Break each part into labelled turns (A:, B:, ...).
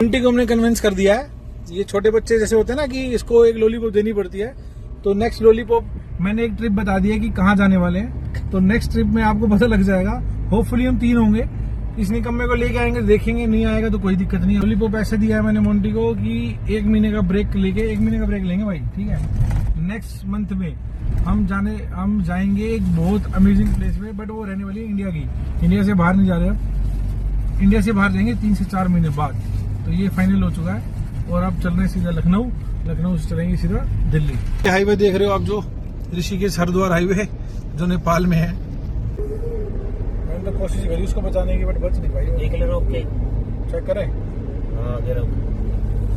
A: Monty को हमने convince कर दिया है। ये छोटे बच्चे जैसे होते हैं ना कि इसको एक लॉलीपॉप देनी पड़ती है, तो नेक्स्ट लॉलीपॉप मैंने एक ट्रिप बता दी है कि कहाँ जाने वाले हैं, तो नेक्स्ट ट्रिप में आपको पता लग जाएगा। होपफुली हम 3 होंगे, इस निकम्मे को लेके आएंगे, देखेंगे नहीं आएगा तो कोई दिक्कत नहीं है। लॉलीपॉप ऐसे दिया है मैंने मोंटी को कि 1 महीने का ब्रेक लेके 1 महीने का ब्रेक लेंगे भाई, ठीक है। नेक्स्ट मंथ में हम जाएंगे एक बहुत अमेजिंग प्लेस में, बट वो रहने वाली है इंडिया की। इंडिया से बाहर नहीं जा रहे हम, इंडिया से बाहर जाएंगे 3 से 4 महीने बाद। तो ये फाइनल हो चुका है और अब चल रहे हैं सीधा लखनऊ, लखनऊ से चलेंगे सीधा दिल्ली। ये हाईवे देख रहे हो आप, जो ऋषिकेश हरिद्वार हाईवे है जो नेपाल में है। मैंने तो कोशिश करी उसको बचाने की, बट बच नहीं पाई। चेक करें,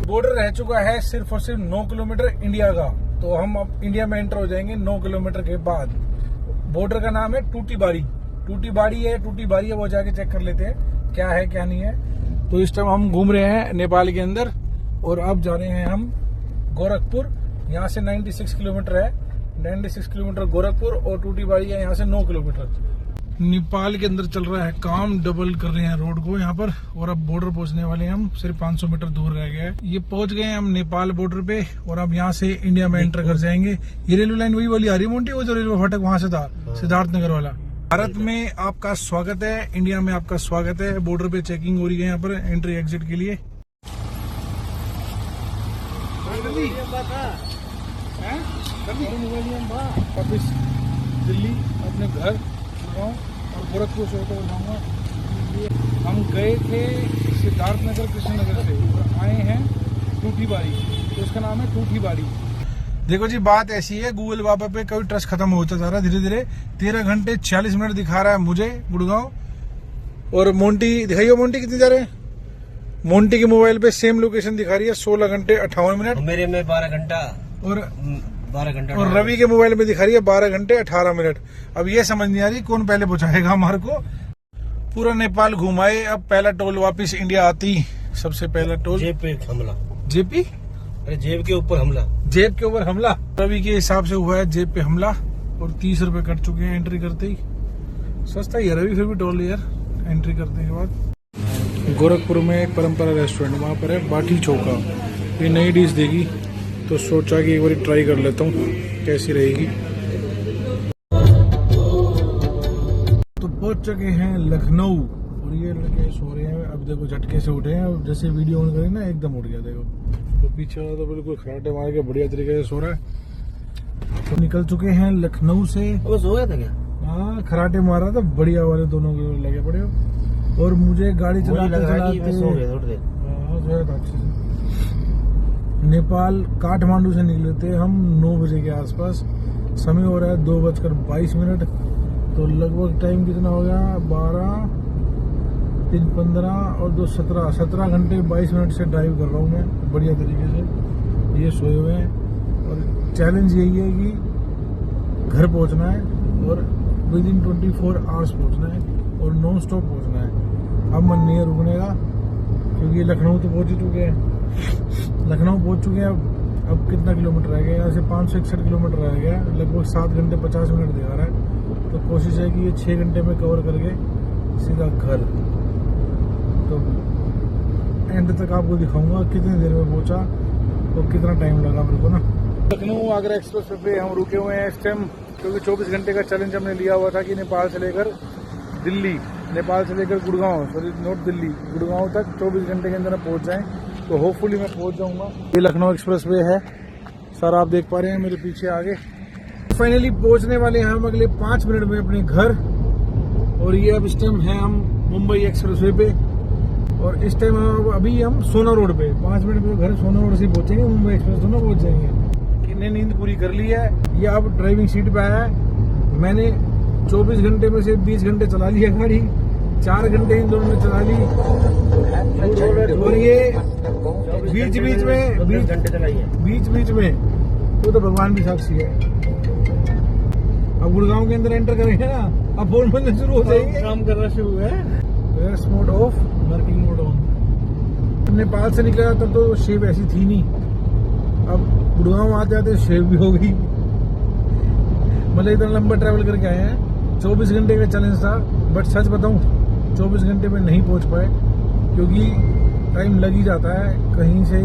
A: बॉर्डर रह चुका है सिर्फ और सिर्फ 9 किलोमीटर इंडिया का, तो हम अब इंडिया में एंटर हो जाएंगे 9 किलोमीटर के बाद। बॉर्डर का नाम है टूटीबाड़ी है, वो जाके चेक कर लेते हैं क्या है क्या नहीं है। तो इस टाइम हम घूम रहे हैं नेपाल के अंदर और अब जा रहे हैं हम गोरखपुर। यहाँ से 96 किलोमीटर है, 96 किलोमीटर गोरखपुर, और टूटीबाड़ी है यहाँ से 9 किलोमीटर। नेपाल के अंदर चल रहा है काम, डबल कर रहे हैं रोड को यहाँ पर, और अब बॉर्डर पहुंचने वाले हैं हम, सिर्फ 500 मीटर दूर रह गया है। ये पहुंच गए हैं हम नेपाल बॉर्डर पे, और अब यहाँ से इंडिया में एंटर कर जाएंगे। ये रेलवे लाइन वही वाली आ रही है मोंटी, वो जो रेलवे फाटक वहां से था, सिद्धार्थ नगर वाला। भारत में आपका स्वागत है, इंडिया में आपका स्वागत है। बॉर्डर पे चेकिंग हो रही है यहाँ पर एंट्री एग्जिट के लिए। वापिस दिल्ली अपने घर और गोरखपुर से होकर जाऊंगा। हम गए थे सिद्धार्थ नगर कृष्णनगर से और आए हैं टूटीबाड़ी, तो इसका नाम है टूटीबाड़ी। देखो जी, बात ऐसी है, गूगल बाबा पे कभी ट्रस्ट खत्म होता जा रहा है धीरे धीरे। 13 घंटे 40 मिनट दिखा रहा है मुझे गुड़गांव, और मोंटी दिखाइए, मोंटी कितनी जा रहे हैं। मोंटी के मोबाइल पे सेम लोकेशन दिखा रही है 16 घंटे 58 मिनट,
B: मेरे में 12 घंटा
A: और
B: 12 घंटा,
A: और रवि के मोबाइल में दिखा रही है 12 घंटे 18 मिनट। अब ये समझ नहीं आ रही कौन पहले पहुंचाएगा हमारे को। पूरा नेपाल घुमाए, अब पहला टोल वापिस इंडिया आती, सबसे पहला टोल
B: जेब पे हमला,
A: जेपी,
B: अरे जेब के ऊपर हमला,
A: जेब के ऊपर हमला। रवि के हिसाब से हुआ है जेब पे हमला, और 30 रुपए कट चुके हैं एंट्री करते ही। सस्ता ही है रवि फिर भी टोल यार, एंट्री करने के बाद। गोरखपुर में एक परंपरा रेस्टोरेंट, वहाँ पर है बाटी चोखा, ये नई डिश देगी, तो सोचा कि एक बार ट्राई कर लेता हूँ कैसी रहेगी। तो पहुंच चुके हैं लखनऊ, और ये लड़के सो रहे हैं। अब देखो झटके से उठे हैं, अब जैसे वीडियो ऑन करें ना एकदम उठ गया। देखो तो पीछे वाला तो बिल्कुल खराटे मार के बढ़िया तरीके से सो रहा है। तो निकल चुके हैं लखनऊ से।
B: वो सो गया था क्या?
A: हाँ, खराटे मारा था बढ़िया वाले, दोनों के लगे पड़े हो। और मुझे गाड़ी चलाते नेपाल काठमांडू से निकले थे हम 9 बजे के आसपास। समय हो रहा है 2:22। तो लगभग टाइम कितना हो गया, 12, 3, 15 और 2, 17 घंटे 22 मिनट से ड्राइव कर रहा हूँ मैं बढ़िया तरीके से। ये सोए हुए हैं, और चैलेंज यही है कि घर पहुँचना है और विदिन 24 आवर्स पहुँचना है, और नॉन स्टॉप पहुँचना है। अब मन नहीं है रुकने का, क्योंकि लखनऊ तो पहुँच ही चुके हैं, लखनऊ पहुँच चुके हैं। अब कितना किलोमीटर रह गया, यहाँ से 561 किलोमीटर रह गया, लगभग 7 घंटे 50 मिनट दिखा रहा है। तो कोशिश है कि ये 6 घंटे में कवर करके सीधा घर। तो एंड तक आपको दिखाऊंगा कितनी देर में पहुँचा और कितना टाइम लगा मेरे को ना। लखनऊ आगरा एक्सप्रेस पे हम रुके हुए हैं इस टाइम, क्योंकि 24 घंटे का चैलेंज हमने लिया हुआ था कि नेपाल से लेकर दिल्ली, नेपाल से लेकर गुड़गांव, सॉरी नॉट दिल्ली, गुड़गांव तक 24 घंटे के अंदर पहुंच जाएं। तो होपफुली मैं पहुंच जाऊंगा। ये लखनऊ एक्सप्रेस वे है सर, आप देख पा रहे हैं मेरे पीछे आगे। फाइनली पहुंचने वाले हैं हम अगले 5 मिनट में अपने घर। और ये अब इस टाइम है हम मुंबई एक्सप्रेस वे पे, और इस टाइम अभी हम सोना रोड पे। 5 मिनट में घर सोना रोड से पहुंचेंगे, मुंबई एक्सप्रेस दोनों पहुंच जाएंगे। किन्ने नींद पूरी कर ली है, ये अब ड्राइविंग सीट पे आया है। मैंने 24 घंटे में से 20 घंटे चला लिया गाड़ी, 4 घंटे इन दोनों ने चला ली। और ये बीच बीच में वो तो भगवान भी साक्षी है। अब गुड़गांव के अंदर एंटर करेंगे ना, अब फोन बनने शुरू हो जाएंगे, काम करना शुरू है। Rest mode of, working mode on. Nepal से निकला तब तो शेप ऐसी थी नहीं, अब गुड़गांव आते आते शेप भी हो गई। मतलब इतना लंबा ट्रैवल करके आए हैं। 24 घंटे का चैलेंज था, बट सच बताऊं 24 घंटे में नहीं पहुंच पाए, क्योंकि टाइम लग ही जाता है, कहीं से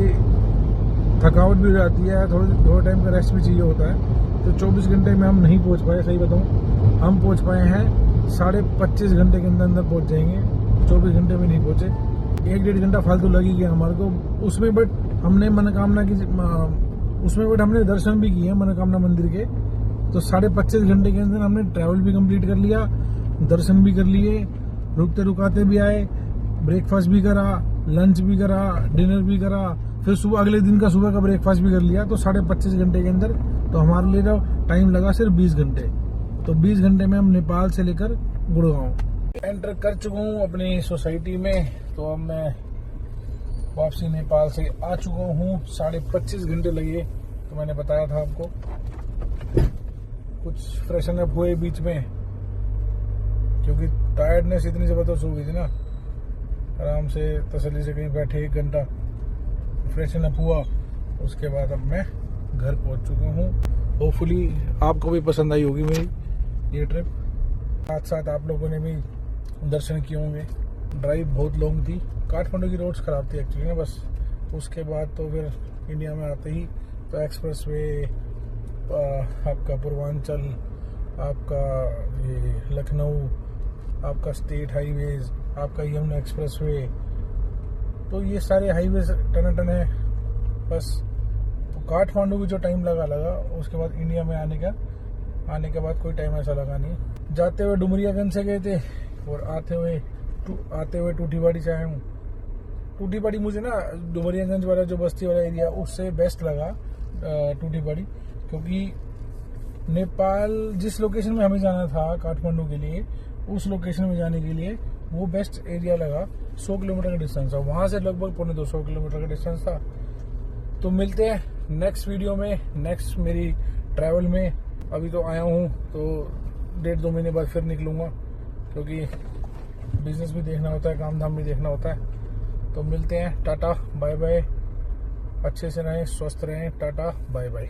A: थकावट भी हो जाती है, थोड़ा टाइम का रेस्ट भी चाहिए होता है। तो 24 घंटे में हम नहीं पहुंच पाए, सही बताऊं हम पहुंच पाए हैं 25.5 घंटे के अंदर पहुंच जाएंगे, 24 घंटे में नहीं पहुंचे। 1-1.5 घंटा फालतू लग ही गया हमारे को उसमें, बट हमने मनोकामना की उसमें बट हमने दर्शन भी किए मनोकामना मंदिर के। तो 25.5 घंटे के अंदर हमने ट्रैवल भी कंप्लीट कर लिया, दर्शन भी कर लिए, रुकते रुकाते भी आए, ब्रेकफास्ट भी करा, लंच भी करा, डिनर भी करा, फिर सुबह अगले दिन का सुबह का ब्रेकफास्ट भी कर लिया। तो 25.5 घंटे के अंदर तो हमारे लिए टाइम लगा सिर्फ 20 घंटे। तो 20 घंटे में हम नेपाल से लेकर गुड़गांव एंटर कर चुका हूँ अपनी सोसाइटी में। तो अब मैं वापसी नेपाल से आ चुका हूँ। 25.5 घंटे लगे, तो मैंने बताया था आपको। कुछ फ्रेशन अप हुए बीच में, क्योंकि टायर्डनेस इतनी जबरदस्त हो गई थी ना। आराम से तसल्ली से कहीं बैठे 1 घंटा फ्रेशन अप हुआ, उसके बाद अब मैं घर पहुंच चुका हूँ। होपफुली आपको भी पसंद आई होगी मेरी ये ट्रिप। साथ साथ आप लोगों ने भी दर्शन किए होंगे। ड्राइव बहुत लॉन्ग थी, काठमांडू की रोड्स खराब थी एक्चुअली ना, बस उसके बाद तो फिर इंडिया में आते ही तो एक्सप्रेस वे, आपका पूर्वांचल, आपका ये लखनऊ, आपका स्टेट हाईवेज, आपका यमुना एक्सप्रेस वे, तो ये सारे हाईवेज टनाटन है। बस तो काठमांडू भी जो टाइम लगा, उसके बाद इंडिया में आने के बाद कोई टाइम ऐसा लगा नहीं। जाते हुए डुमरियागंज से गए थे और आते हुए टूटीबाड़ी से आया हूँ। टूटीबाड़ी मुझे ना डुमरियागंज वाला जो बस्ती वाला एरिया उससे बेस्ट लगा टूटीबाड़ी, क्योंकि नेपाल जिस लोकेशन में हमें जाना था काठमांडू के लिए, उस लोकेशन में जाने के लिए वो बेस्ट एरिया लगा। 100 किलोमीटर का डिस्टेंस था, वहां से लगभग 250 किलोमीटर का डिस्टेंस था। तो मिलते हैं नेक्स्ट वीडियो में, नेक्स्ट मेरी ट्रैवल में। अभी तो आया हूँ, तो 1.5-2 महीने बाद फिर निकलूंगा, क्योंकि बिजनेस भी देखना होता है, काम धाम भी देखना होता है। तो मिलते हैं, टाटा बाय बाय, अच्छे से रहें, स्वस्थ रहें, टाटा बाय बाय।